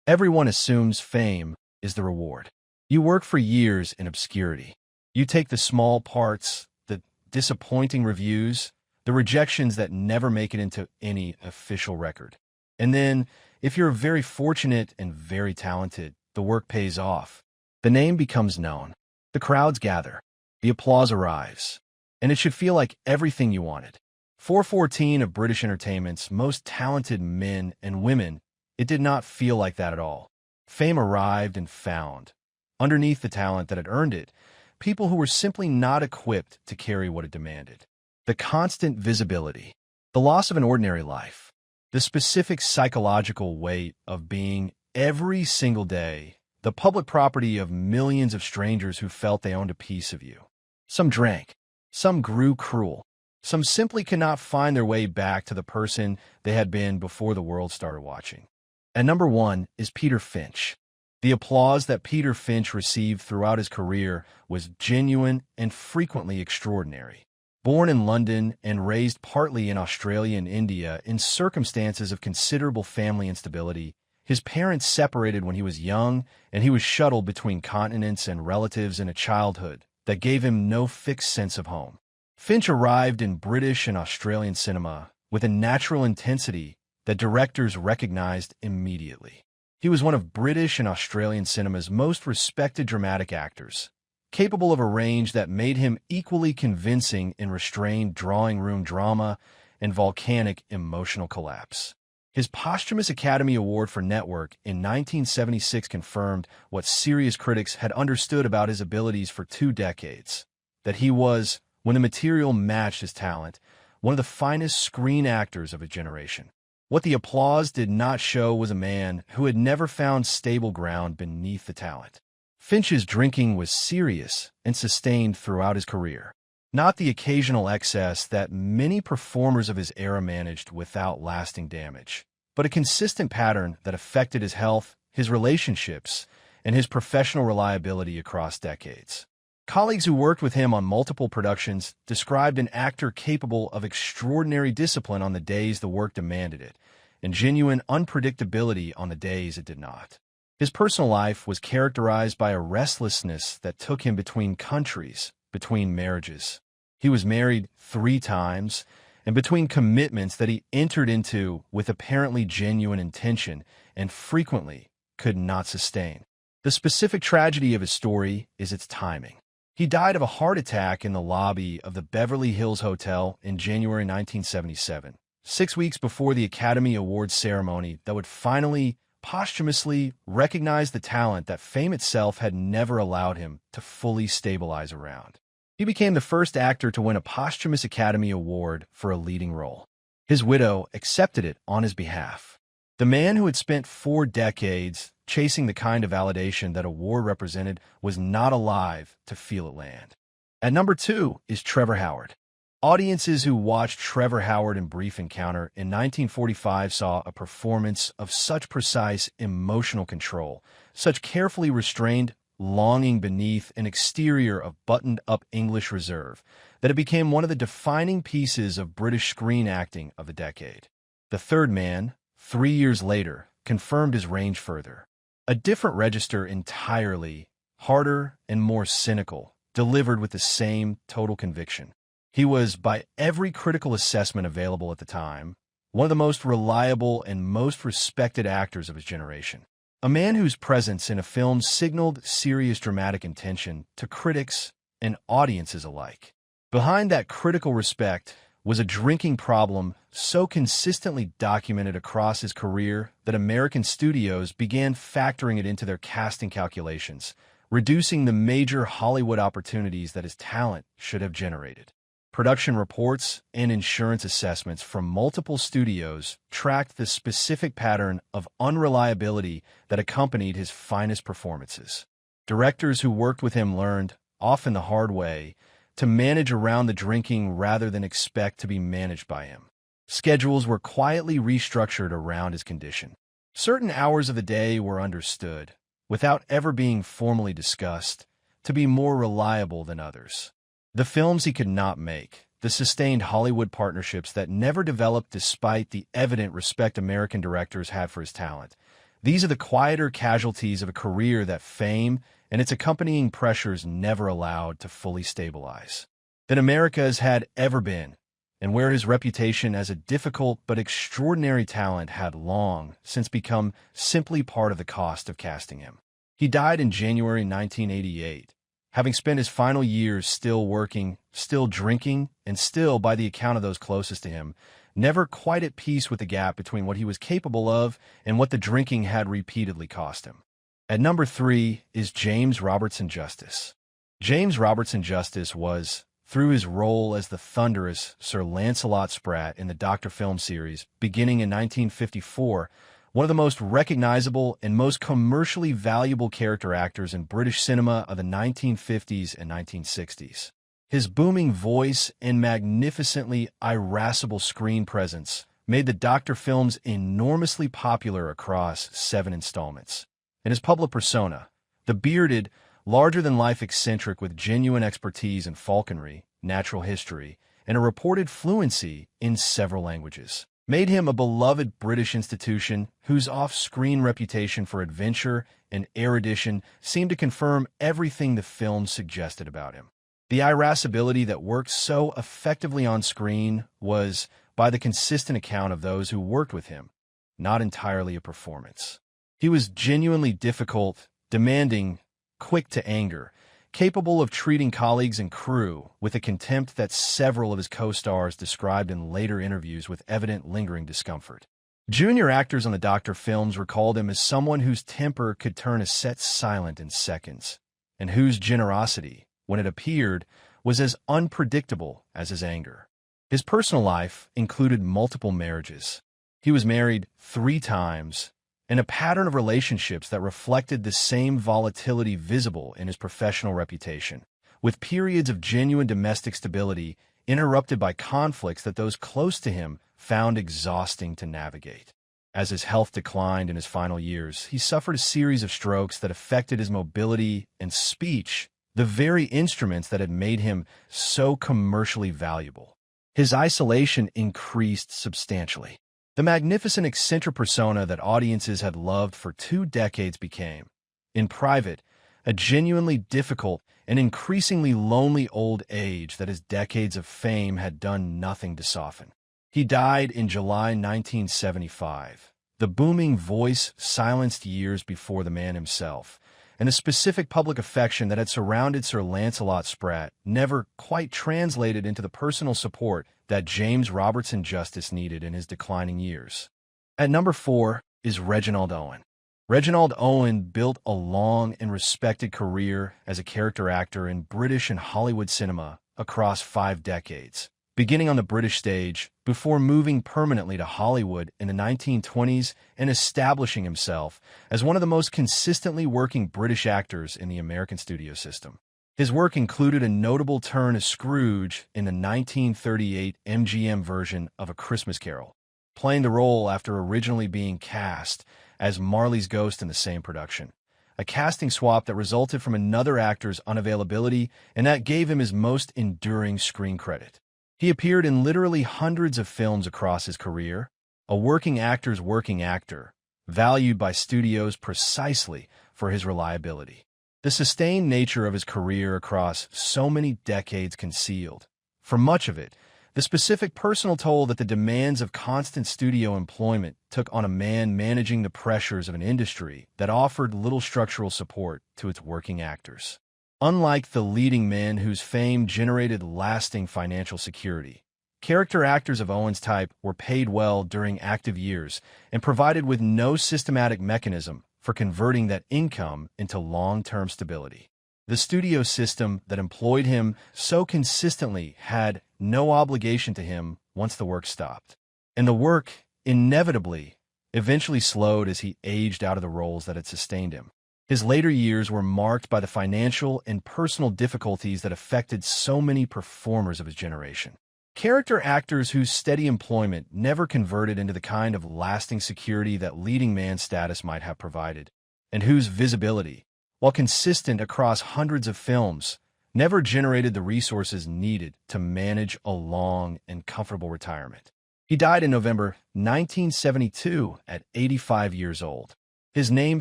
Everyone assumes fame is the reward. You work for years in obscurity. You take the small parts, the disappointing reviews, the rejections that never make it into any official record. And then, if you're very fortunate and very talented, the work pays off. The name becomes known. The crowds gather. The applause arrives. And it should feel like everything you wanted. 414 of British entertainment's most talented men and women, it did not feel like that at all. Fame arrived and found, underneath the talent that had earned it, people who were simply not equipped to carry what it demanded. The constant visibility, the loss of an ordinary life, the specific psychological weight of being every single day the public property of millions of strangers who felt they owned a piece of you. Some drank, some grew cruel, some simply could not find their way back to the person they had been before the world started watching. And number one is Peter Finch. The applause that Peter Finch received throughout his career was genuine and frequently extraordinary. Born in London and raised partly in Australia and India in circumstances of considerable family instability, his parents separated when he was young, and he was shuttled between continents and relatives in a childhood that gave him no fixed sense of home. Finch arrived in British and Australian cinema with a natural intensity that directors recognized immediately. He was one of British and Australian cinema's most respected dramatic actors, capable of a range that made him equally convincing in restrained drawing room drama and volcanic emotional collapse. His posthumous Academy Award for Network in 1976 confirmed what serious critics had understood about his abilities for 2 decades, that he was, when the material matched his talent, one of the finest screen actors of his generation. What the applause did not show was a man who had never found stable ground beneath the talent. Finch's drinking was serious and sustained throughout his career, not the occasional excess that many performers of his era managed without lasting damage, but a consistent pattern that affected his health, his relationships, and his professional reliability across decades. Colleagues who worked with him on multiple productions described an actor capable of extraordinary discipline on the days the work demanded it, and genuine unpredictability on the days it did not. His personal life was characterized by a restlessness that took him between countries, between marriages. He was married 3 times, and between commitments that he entered into with apparently genuine intention and frequently could not sustain. The specific tragedy of his story is its timing. He died of a heart attack in the lobby of the Beverly Hills Hotel in January 1977, 6 weeks before the Academy Awards ceremony that would finally, posthumously recognize the talent that fame itself had never allowed him to fully stabilize around. He became the first actor to win a posthumous Academy Award for a leading role. His widow accepted it on his behalf. The man who had spent 4 decades chasing the kind of validation that award represented was not alive to feel it land. At number 2 is Trevor Howard. Audiences who watched Trevor Howard in Brief Encounter in 1945 saw a performance of such precise emotional control, such carefully restrained longing beneath an exterior of buttoned-up English reserve, that it became one of the defining pieces of British screen acting of the decade. The Third Man, 3 years later, confirmed his range further. A different register entirely, harder and more cynical, delivered with the same total conviction. He was, by every critical assessment available at the time, one of the most reliable and most respected actors of his generation. A man whose presence in a film signaled serious dramatic intention to critics and audiences alike. Behind that critical respect was a drinking problem so consistently documented across his career that American studios began factoring it into their casting calculations, reducing the major Hollywood opportunities that his talent should have generated. Production reports and insurance assessments from multiple studios tracked the specific pattern of unreliability that accompanied his finest performances. Directors who worked with him learned, often the hard way, to manage around the drinking rather than expect to be managed by him. Schedules were quietly restructured around his condition. Certain hours of the day were understood, without ever being formally discussed, to be more reliable than others. The films he could not make, the sustained Hollywood partnerships that never developed despite the evident respect American directors had for his talent, These are the quieter casualties of a career that fame and its accompanying pressures never allowed to fully stabilize. Than America has had ever been, and where his reputation as a difficult but extraordinary talent had long since become simply part of the cost of casting him. He died in January 1988, having spent his final years still working, still drinking, and still, by the account of those closest to him, never quite at peace with the gap between what he was capable of and what the drinking had repeatedly cost him. At number 3 is James Robertson Justice. James Robertson Justice was, through his role as the thunderous Sir Lancelot Spratt in the Doctor film series beginning in 1954, one of the most recognizable and most commercially valuable character actors in British cinema of the 1950s and 1960s. His booming voice and magnificently irascible screen presence made the Doctor films enormously popular across 7 installments. And his public persona, the bearded, larger-than-life eccentric with genuine expertise in falconry, natural history, and a reported fluency in several languages, made him a beloved British institution whose off-screen reputation for adventure and erudition seemed to confirm everything the film suggested about him. The irascibility that worked so effectively on screen was, by the consistent account of those who worked with him, not entirely a performance. He was genuinely difficult, demanding, quick to anger, capable of treating colleagues and crew with a contempt that several of his co-stars described in later interviews with evident lingering discomfort. Junior actors on the Doctor films recalled him as someone whose temper could turn a set silent in seconds, and whose generosity, when it appeared, was as unpredictable as his anger. His personal life included multiple marriages. He was married 3 times, and a pattern of relationships that reflected the same volatility visible in his professional reputation, with periods of genuine domestic stability interrupted by conflicts that those close to him found exhausting to navigate. As his health declined in his final years, he suffered a series of strokes that affected his mobility and speech, the very instruments that had made him so commercially valuable. His isolation increased substantially. The magnificent eccentric persona that audiences had loved for 2 decades became, in private, a genuinely difficult and increasingly lonely old age that his decades of fame had done nothing to soften. He died in July 1975. The booming voice silenced years before the man himself, and the specific public affection that had surrounded Sir Lancelot Spratt never quite translated into the personal support that James Robertson Justice needed in his declining years. At number 4 is Reginald Owen. Reginald Owen built a long and respected career as a character actor in British and Hollywood cinema across 5 decades, beginning on the British stage before moving permanently to Hollywood in the 1920s and establishing himself as one of the most consistently working British actors in the American studio system. His work included a notable turn as Scrooge in the 1938 MGM version of A Christmas Carol, playing the role after originally being cast as Marley's ghost in the same production, a casting swap that resulted from another actor's unavailability and that gave him his most enduring screen credit. He appeared in literally hundreds of films across his career, a working actor's working actor, valued by studios precisely for his reliability. The sustained nature of his career across so many decades concealed, for much of it, the specific personal toll that the demands of constant studio employment took on a man managing the pressures of an industry that offered little structural support to its working actors. Unlike the leading men whose fame generated lasting financial security, character actors of Owen's type were paid well during active years and provided with no systematic mechanism for converting that income into long-term stability. The studio system that employed him so consistently had no obligation to him once the work stopped. And the work, inevitably, eventually slowed as he aged out of the roles that had sustained him. His later years were marked by the financial and personal difficulties that affected so many performers of his generation. Character actors whose steady employment never converted into the kind of lasting security that leading man status might have provided, and whose visibility, while consistent across hundreds of films, never generated the resources needed to manage a long and comfortable retirement. He died in November 1972 at 85 years old. his name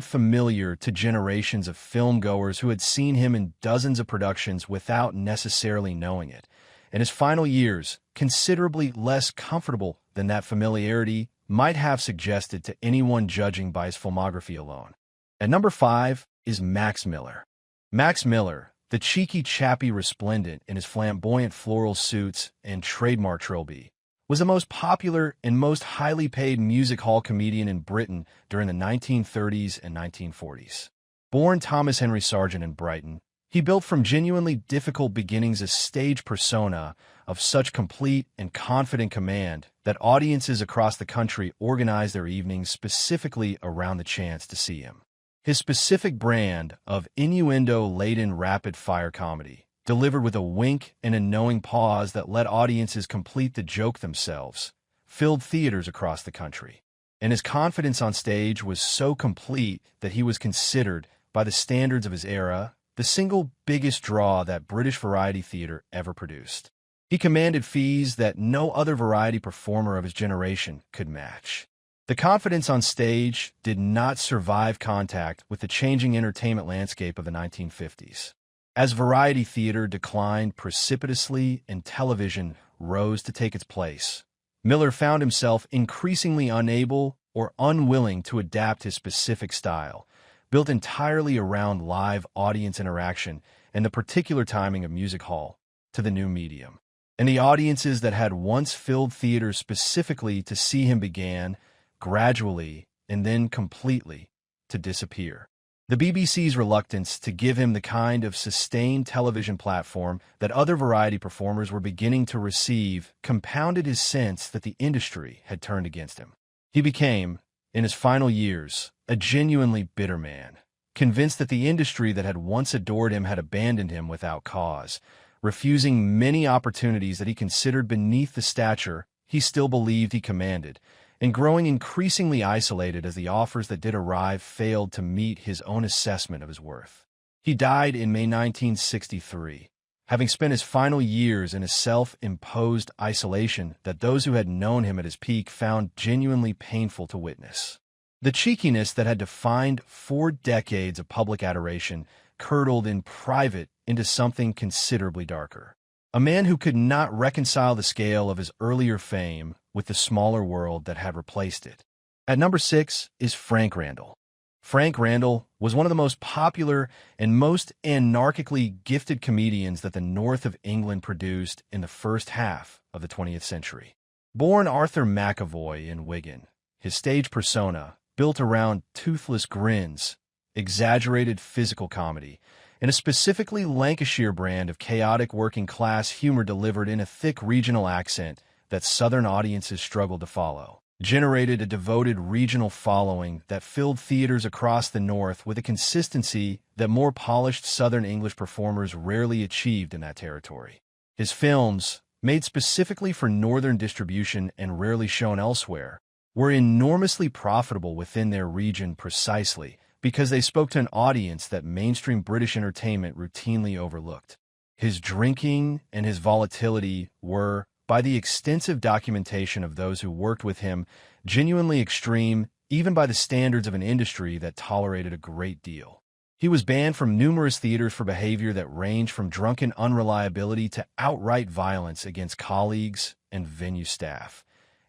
familiar to generations of filmgoers who had seen him in dozens of productions without necessarily knowing it, and his final years, considerably less comfortable than that familiarity might have suggested to anyone judging by his filmography alone. At number 5 is Max Miller. Max Miller, the cheeky chappy resplendent in his flamboyant floral suits and trademark trilby, was the most popular and most highly paid music hall comedian in Britain during the 1930s and 1940s. Born Thomas Henry Sargent in Brighton, he built from genuinely difficult beginnings a stage persona of such complete and confident command that audiences across the country organized their evenings specifically around the chance to see him. His specific brand of innuendo-laden rapid-fire comedy, delivered with a wink and a knowing pause that let audiences complete the joke themselves, filled theaters across the country. And his confidence on stage was so complete that he was considered, by the standards of his era, the single biggest draw that British variety theater ever produced. He commanded fees that no other variety performer of his generation could match. The confidence on stage did not survive contact with the changing entertainment landscape of the 1950s. As variety theater declined precipitously and television rose to take its place, Miller found himself increasingly unable or unwilling to adapt his specific style, built entirely around live audience interaction and the particular timing of music hall, to the new medium. And the audiences that had once filled theaters specifically to see him began, gradually and then completely, to disappear. The BBC's reluctance to give him the kind of sustained television platform that other variety performers were beginning to receive compounded his sense that the industry had turned against him. He became, in his final years, a genuinely bitter man, convinced that the industry that had once adored him had abandoned him without cause, refusing many opportunities that he considered beneath the stature he still believed he commanded, and growing increasingly isolated as the offers that did arrive failed to meet his own assessment of his worth. He died in May 1963, having spent his final years in a self-imposed isolation that those who had known him at his peak found genuinely painful to witness. The cheekiness that had defined 4 decades of public adoration curdled in private into something considerably darker. A man who could not reconcile the scale of his earlier fame with the smaller world that had replaced it. At number 6 is Frank Randall. Frank Randall was one of the most popular and most anarchically gifted comedians that the north of England produced in the first half of the 20th century. Born Arthur McAvoy in Wigan, his stage persona, built around toothless grins, exaggerated physical comedy, and a specifically Lancashire brand of chaotic working-class humor delivered in a thick regional accent that Southern audiences struggled to follow, generated a devoted regional following that filled theaters across the North with a consistency that more polished Southern English performers rarely achieved in that territory. His films, made specifically for Northern distribution and rarely shown elsewhere, were enormously profitable within their region precisely because they spoke to an audience that mainstream British entertainment routinely overlooked. His drinking and his volatility were, by the extensive documentation of those who worked with him, genuinely extreme, even by the standards of an industry that tolerated a great deal. He was banned from numerous theaters for behavior that ranged from drunken unreliability to outright violence against colleagues and venue staff.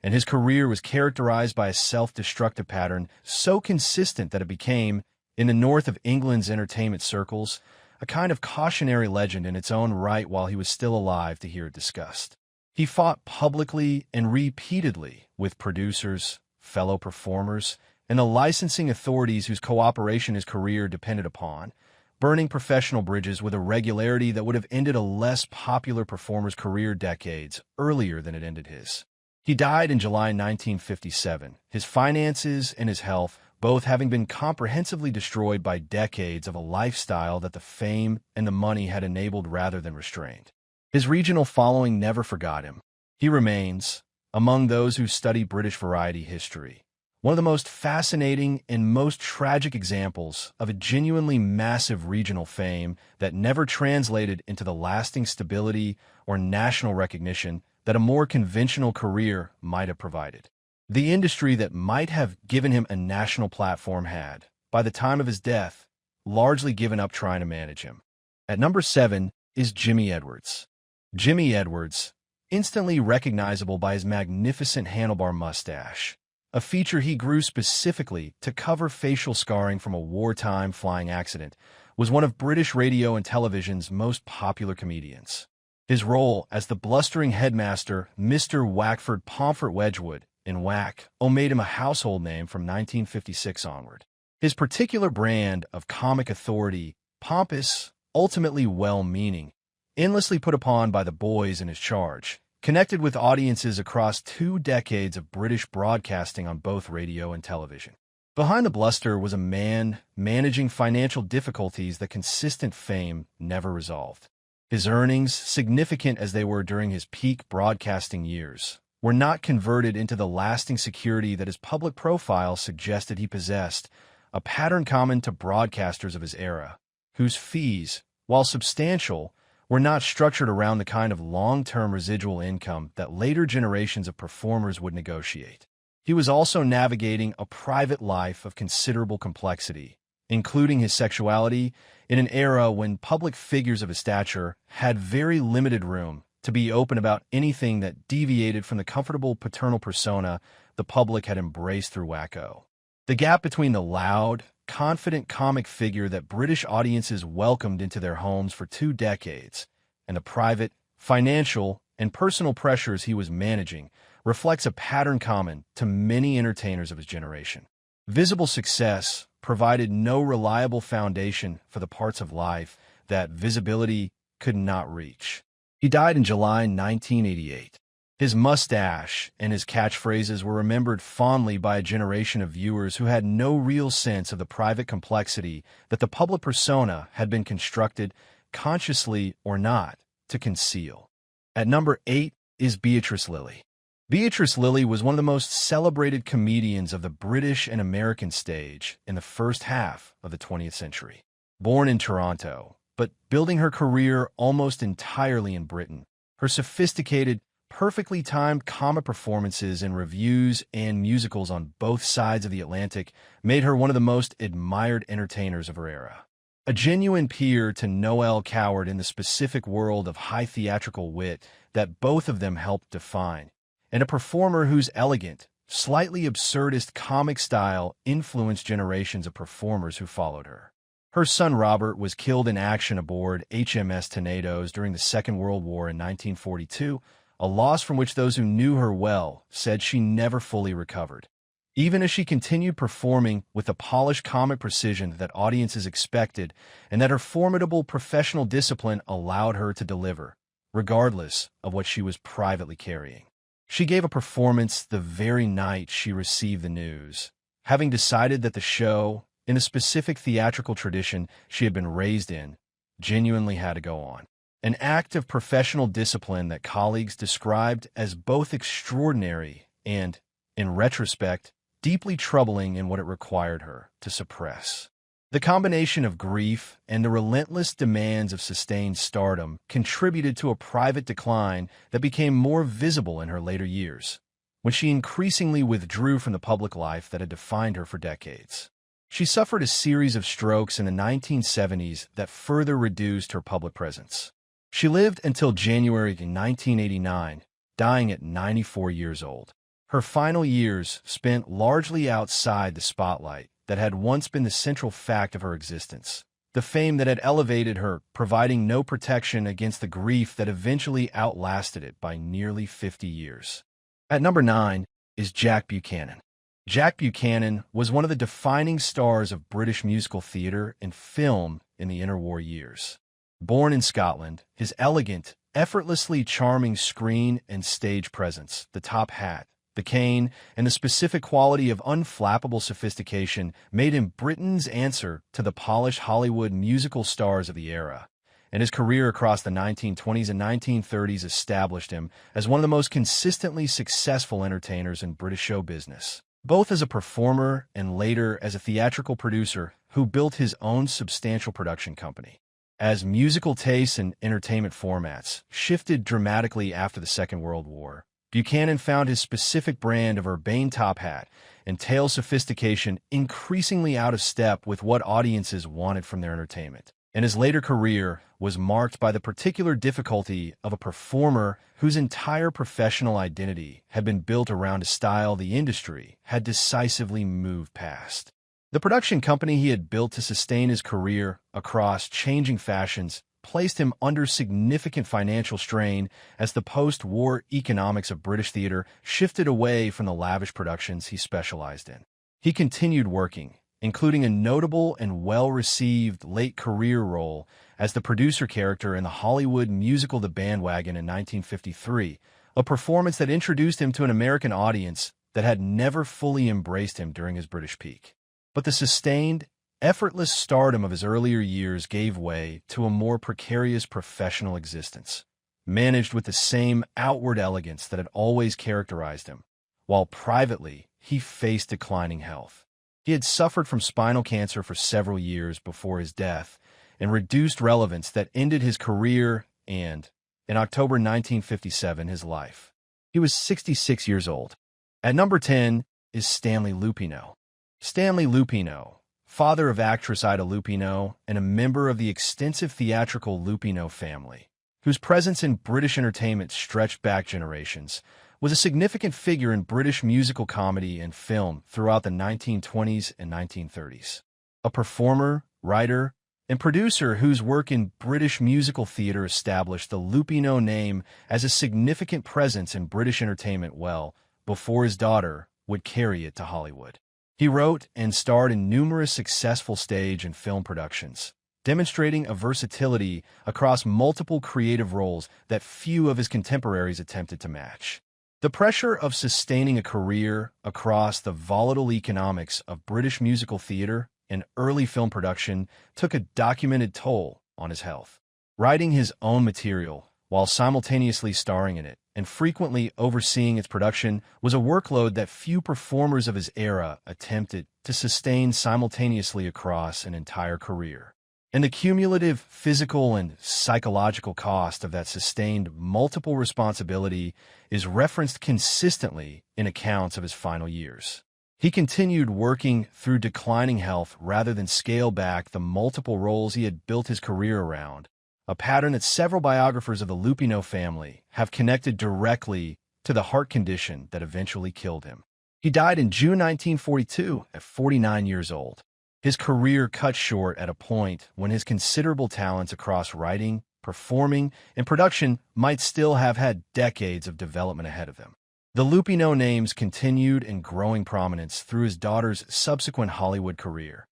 And his career was characterized by a self-destructive pattern so consistent that it became, in the north of England's entertainment circles, a kind of cautionary legend in its own right while he was still alive to hear it discussed. He fought publicly and repeatedly with producers, fellow performers, and the licensing authorities whose cooperation his career depended upon, burning professional bridges with a regularity that would have ended a less popular performer's career decades earlier than it ended his. He died in July 1957, his finances and his health both having been comprehensively destroyed by decades of a lifestyle that the fame and the money had enabled rather than restrained. His regional following never forgot him. He remains, among those who study British variety history, one of the most fascinating and most tragic examples of a genuinely massive regional fame that never translated into the lasting stability or national recognition that a more conventional career might have provided. The industry that might have given him a national platform had, by the time of his death, largely given up trying to manage him. At number 7 is Jimmy Edwards. Jimmy Edwards, instantly recognizable by his magnificent handlebar mustache, a feature he grew specifically to cover facial scarring from a wartime flying accident, was one of British radio and television's most popular comedians. His role as the blustering headmaster, Mr. Wackford Pomfret Wedgwood, in Whack, made him a household name from 1956 onward. His particular brand of comic authority, pompous, ultimately well-meaning, endlessly put upon by the boys in his charge, connected with audiences across 2 decades of British broadcasting on both radio and television. Behind the bluster was a man managing financial difficulties that consistent fame never resolved. His earnings, significant as they were during his peak broadcasting years, were not converted into the lasting security that his public profile suggested he possessed, a pattern common to broadcasters of his era, whose fees, while substantial, were not structured around the kind of long-term residual income that later generations of performers would negotiate. He was also navigating a private life of considerable complexity, including his sexuality, in an era when public figures of his stature had very limited room to be open about anything that deviated from the comfortable paternal persona the public had embraced through Wacko. The gap between the loud, confident comic figure that British audiences welcomed into their homes for 2 decades, and the private, financial, and personal pressures he was managing reflects a pattern common to many entertainers of his generation. Visible success provided no reliable foundation for the parts of life that visibility could not reach. He died in July 1988. His mustache and his catchphrases were remembered fondly by a generation of viewers who had no real sense of the private complexity that the public persona had been constructed, consciously or not, to conceal. At number 8 is Beatrice Lillie. Beatrice Lillie was one of the most celebrated comedians of the British and American stage in the first half of the 20th century. Born in Toronto, but building her career almost entirely in Britain, her sophisticated, perfectly timed comic performances in revues and musicals on both sides of the Atlantic made her one of the most admired entertainers of her era. A genuine peer to Noel Coward in the specific world of high theatrical wit that both of them helped define, and a performer whose elegant, slightly absurdist comic style influenced generations of performers who followed her. Her son Robert was killed in action aboard HMS Tenedos during the Second World War in 1942, a loss from which those who knew her well said she never fully recovered. Even as she continued performing with the polished comic precision that audiences expected and that her formidable professional discipline allowed her to deliver, regardless of what she was privately carrying. She gave a performance the very night she received the news, having decided that the show, in the specific theatrical tradition she had been raised in, genuinely had to go on. An act of professional discipline that colleagues described as both extraordinary and, in retrospect, deeply troubling in what it required her to suppress. The combination of grief and the relentless demands of sustained stardom contributed to a private decline that became more visible in her later years, when she increasingly withdrew from the public life that had defined her for decades. She suffered a series of strokes in the 1970s that further reduced her public presence. She lived until January 1989, dying at 94 years old. Her final years spent largely outside the spotlight that had once been the central fact of her existence, the fame that had elevated her, providing no protection against the grief that eventually outlasted it by nearly 50 years. At number 9 is Jack Buchanan. Jack Buchanan was one of the defining stars of British musical theatre and film in the interwar years. Born in Scotland, his elegant, effortlessly charming screen and stage presence, the top hat, the cane, and the specific quality of unflappable sophistication made him Britain's answer to the polished Hollywood musical stars of the era, and his career across the 1920s and 1930s established him as one of the most consistently successful entertainers in British show business, both as a performer and later as a theatrical producer who built his own substantial production company. As musical tastes and entertainment formats shifted dramatically after the Second World War, Buchanan found his specific brand of urbane top hat entail sophistication increasingly out of step with what audiences wanted from their entertainment. And his later career was marked by the particular difficulty of a performer whose entire professional identity had been built around a style the industry had decisively moved past. The production company he had built to sustain his career across changing fashions placed him under significant financial strain as the post-war economics of British theater shifted away from the lavish productions he specialized in. He continued working, including a notable and well-received late-career role as the producer character in the Hollywood musical The Bandwagon in 1953, a performance that introduced him to an American audience that had never fully embraced him during his British peak. But the sustained, effortless stardom of his earlier years gave way to a more precarious professional existence, managed with the same outward elegance that had always characterized him, while privately he faced declining health. He had suffered from spinal cancer for several years before his death and reduced relevance that ended his career and, in October 1957, his life. He was 66 years old. At number 10 is Stanley Lupino. Stanley Lupino, father of actress Ida Lupino and a member of the extensive theatrical Lupino family, whose presence in British entertainment stretched back generations, was a significant figure in British musical comedy and film throughout the 1920s and 1930s. A performer, writer, and producer whose work in British musical theater established the Lupino name as a significant presence in British entertainment well before his daughter would carry it to Hollywood. He wrote and starred in numerous successful stage and film productions, demonstrating a versatility across multiple creative roles that few of his contemporaries attempted to match. The pressure of sustaining a career across the volatile economics of British musical theater and early film production took a documented toll on his health. Writing his own material while simultaneously starring in it and frequently overseeing its production was a workload that few performers of his era attempted to sustain simultaneously across an entire career. And the cumulative physical and psychological cost of that sustained multiple responsibility is referenced consistently in accounts of his final years. He continued working through declining health rather than scale back the multiple roles he had built his career around, a pattern that several biographers of the Lupino family have connected directly to the heart condition that eventually killed him. He died in June 1942 at 49 years old. His career cut short at a point when his considerable talents across writing, performing, and production might still have had decades of development ahead of them. The Lupino names continued in growing prominence through his daughter's subsequent Hollywood career.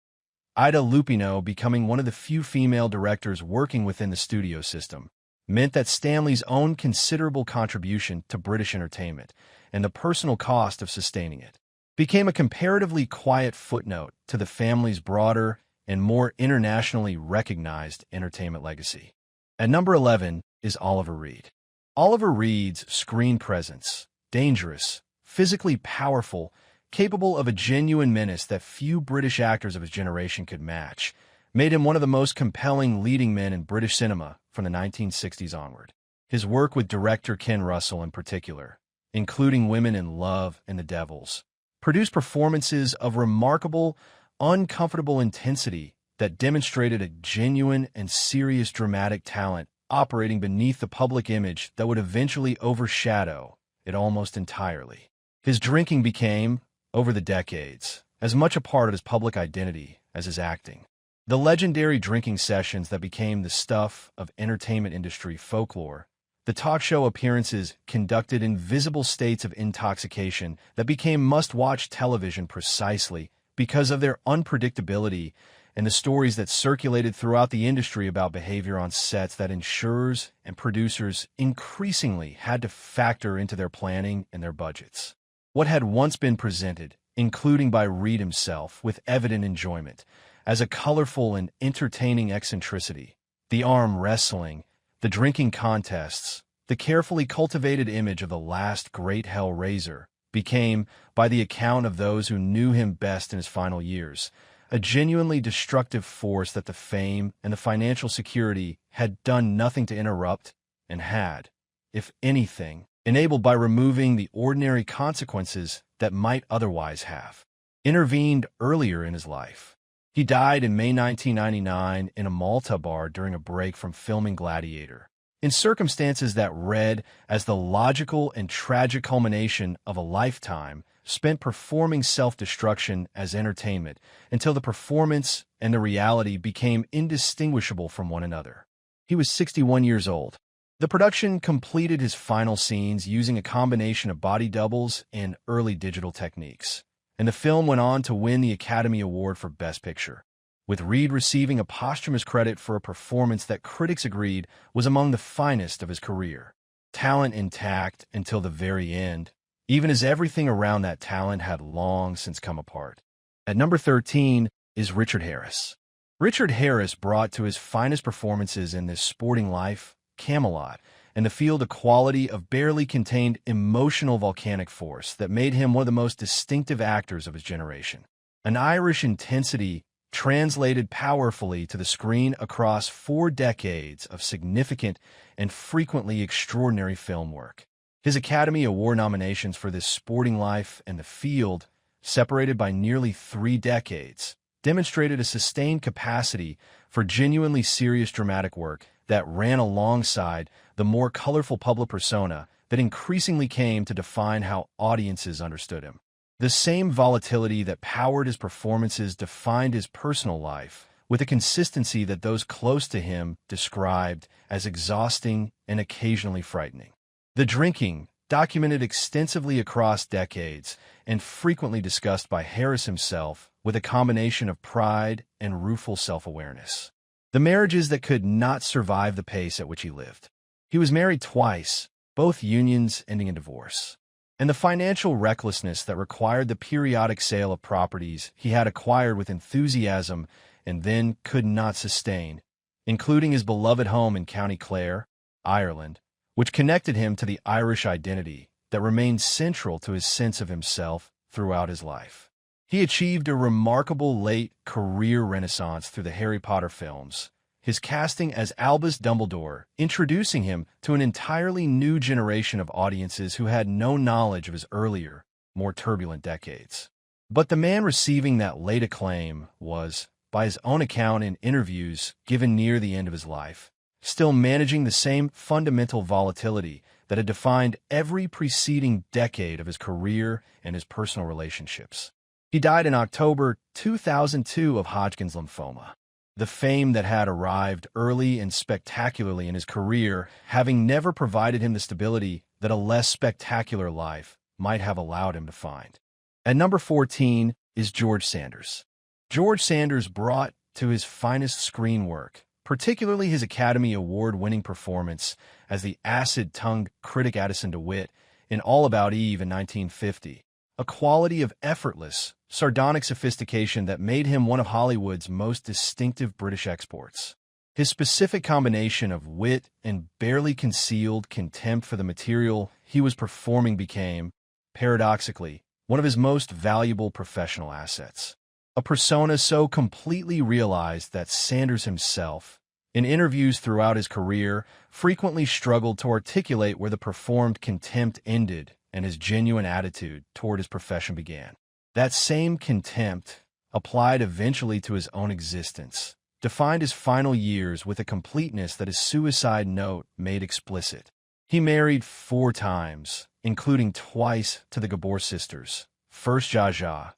Ida Lupino becoming one of the few female directors working within the studio system meant that Stanley's own considerable contribution to British entertainment and the personal cost of sustaining it became a comparatively quiet footnote to the family's broader and more internationally recognized entertainment legacy. At number 11 is Oliver Reed. Oliver Reed's screen presence, dangerous, physically powerful, capable of a genuine menace that few British actors of his generation could match, made him one of the most compelling leading men in British cinema from the 1960s onward. His work with director Ken Russell in particular, including Women in Love and The Devils, produced performances of remarkable, uncomfortable intensity that demonstrated a genuine and serious dramatic talent operating beneath the public image that would eventually overshadow it almost entirely. His drinking became, over the decades, as much a part of his public identity as his acting. The legendary drinking sessions that became the stuff of entertainment industry folklore, the talk show appearances conducted in visible states of intoxication that became must-watch television precisely because of their unpredictability, and the stories that circulated throughout the industry about behavior on sets that insurers and producers increasingly had to factor into their planning and their budgets. What had once been presented, including by Reed himself, with evident enjoyment, as a colorful and entertaining eccentricity, the arm wrestling, the drinking contests, the carefully cultivated image of the last great hell-raiser, became, by the account of those who knew him best in his final years, a genuinely destructive force that the fame and the financial security had done nothing to interrupt and had, if anything, enabled by removing the ordinary consequences that might otherwise have intervened earlier in his life. He died in May 1999 in a Malta bar during a break from filming Gladiator, in circumstances that read as the logical and tragic culmination of a lifetime spent performing self-destruction as entertainment until the performance and the reality became indistinguishable from one another. He was 61 years old. The production completed his final scenes using a combination of body doubles and early digital techniques, and the film went on to win the Academy Award for Best Picture, with Reed receiving a posthumous credit for a performance that critics agreed was among the finest of his career. Talent intact until the very end, even as everything around that talent had long since come apart. At number 13 is Richard Harris. Richard Harris brought to his finest performances in This Sporting Life, Camelot, and the field a quality of barely contained emotional volcanic force that made him one of the most distinctive actors of his generation. An Irish intensity translated powerfully to the screen across 4 decades of significant and frequently extraordinary film work. His Academy Award nominations for This Sporting Life and The Field, separated by nearly 3 decades, demonstrated a sustained capacity for genuinely serious dramatic work that ran alongside the more colorful public persona that increasingly came to define how audiences understood him. The same volatility that powered his performances defined his personal life, with a consistency that those close to him described as exhausting and occasionally frightening. The drinking, documented extensively across decades and frequently discussed by Harris himself, with a combination of pride and rueful self-awareness. The marriages that could not survive the pace at which he lived. He was married twice, both unions ending in divorce. And the financial recklessness that required the periodic sale of properties he had acquired with enthusiasm and then could not sustain, including his beloved home in County Clare, Ireland, which connected him to the Irish identity that remained central to his sense of himself throughout his life. He achieved a remarkable late career renaissance through the Harry Potter films, his casting as Albus Dumbledore introducing him to an entirely new generation of audiences who had no knowledge of his earlier, more turbulent decades. But the man receiving that late acclaim was, by his own account in interviews given near the end of his life, still managing the same fundamental volatility that had defined every preceding decade of his career and his personal relationships. He died in October 2002 of Hodgkin's lymphoma. The fame that had arrived early and spectacularly in his career, having never provided him the stability that a less spectacular life might have allowed him to find. At number 14 is George Sanders. George Sanders brought to his finest screen work, particularly his Academy Award-winning performance as the acid-tongued critic Addison DeWitt in All About Eve in 1950, a quality of effortless, sardonic sophistication that made him one of Hollywood's most distinctive British exports. His specific combination of wit and barely concealed contempt for the material he was performing became, paradoxically, one of his most valuable professional assets. A persona so completely realized that Sanders himself, in interviews throughout his career, frequently struggled to articulate where the performed contempt ended and his genuine attitude toward his profession began. That same contempt, applied eventually to his own existence, defined his final years with a completeness that his suicide note made explicit. He married 4 times, including twice to the Gabor sisters, first Jaja,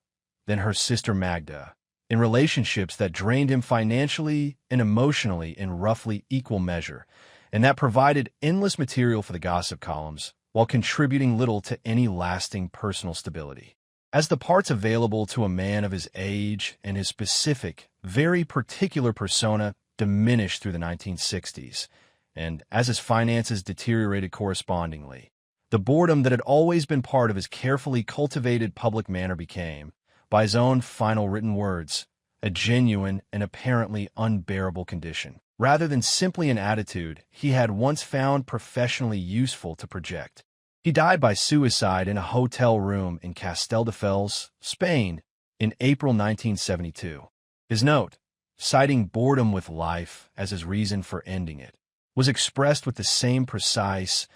then her sister Magda, in relationships that drained him financially and emotionally in roughly equal measure, and that provided endless material for the gossip columns, while contributing little to any lasting personal stability. As the parts available to a man of his age and his specific, very particular persona diminished through the 1960s, and as his finances deteriorated correspondingly, the boredom that had always been part of his carefully cultivated public manner became, by his own final written words, a genuine and apparently unbearable condition, rather than simply an attitude he had once found professionally useful to project. He died by suicide in a hotel room in Castelldefels, Spain, in April 1972. His note, citing boredom with life as his reason for ending it, was expressed with the same precise,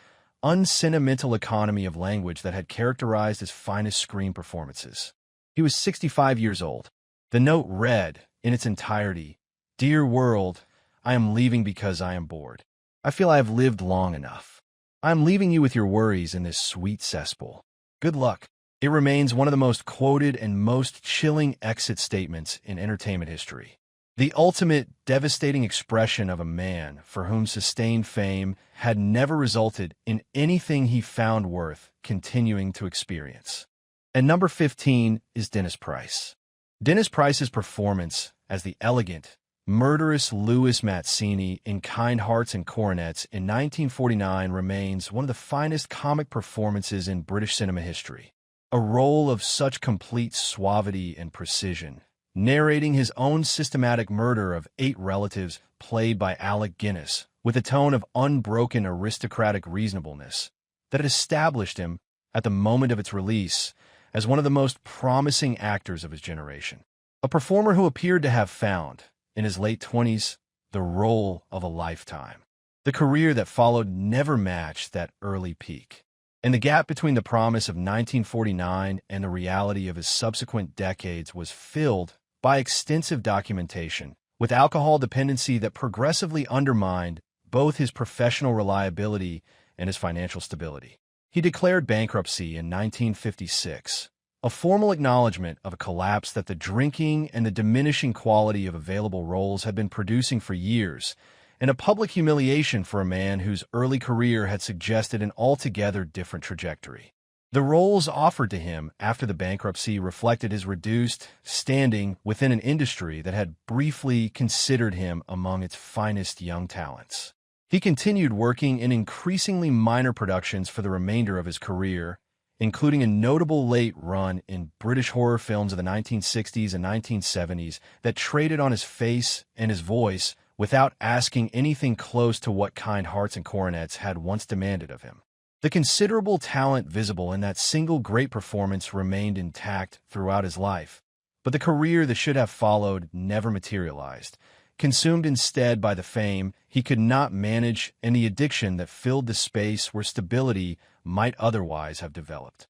unsentimental economy of language that had characterized his finest screen performances. He was 65 years old. The note read, in its entirety, "Dear world, I am leaving because I am bored. I feel I have lived long enough. I am leaving you with your worries in this sweet cesspool. Good luck." It remains one of the most quoted and most chilling exit statements in entertainment history. The ultimate devastating expression of a man for whom sustained fame had never resulted in anything he found worth continuing to experience. And number 15 is Dennis Price. Dennis Price's performance as the elegant, murderous Louis Mazzini in Kind Hearts and Coronets in 1949 remains one of the finest comic performances in British cinema history. A role of such complete suavity and precision, narrating his own systematic murder of 8 relatives played by Alec Guinness, with a tone of unbroken aristocratic reasonableness that had established him, at the moment of its release, as one of the most promising actors of his generation. A performer who appeared to have found, in his late 20s, the role of a lifetime. The career that followed never matched that early peak. And the gap between the promise of 1949 and the reality of his subsequent decades was filled by extensive documentation, with alcohol dependency that progressively undermined both his professional reliability and his financial stability. He declared bankruptcy in 1956, a formal acknowledgement of a collapse that the drinking and the diminishing quality of available roles had been producing for years, and a public humiliation for a man whose early career had suggested an altogether different trajectory. The roles offered to him after the bankruptcy reflected his reduced standing within an industry that had briefly considered him among its finest young talents. He continued working in increasingly minor productions for the remainder of his career, including a notable late run in British horror films of the 1960s and 1970s that traded on his face and his voice without asking anything close to what Kind Hearts and Coronets had once demanded of him. The considerable talent visible in that single great performance remained intact throughout his life, but the career that should have followed never materialized, consumed instead by the fame he could not manage and the addiction that filled the space where stability might otherwise have developed.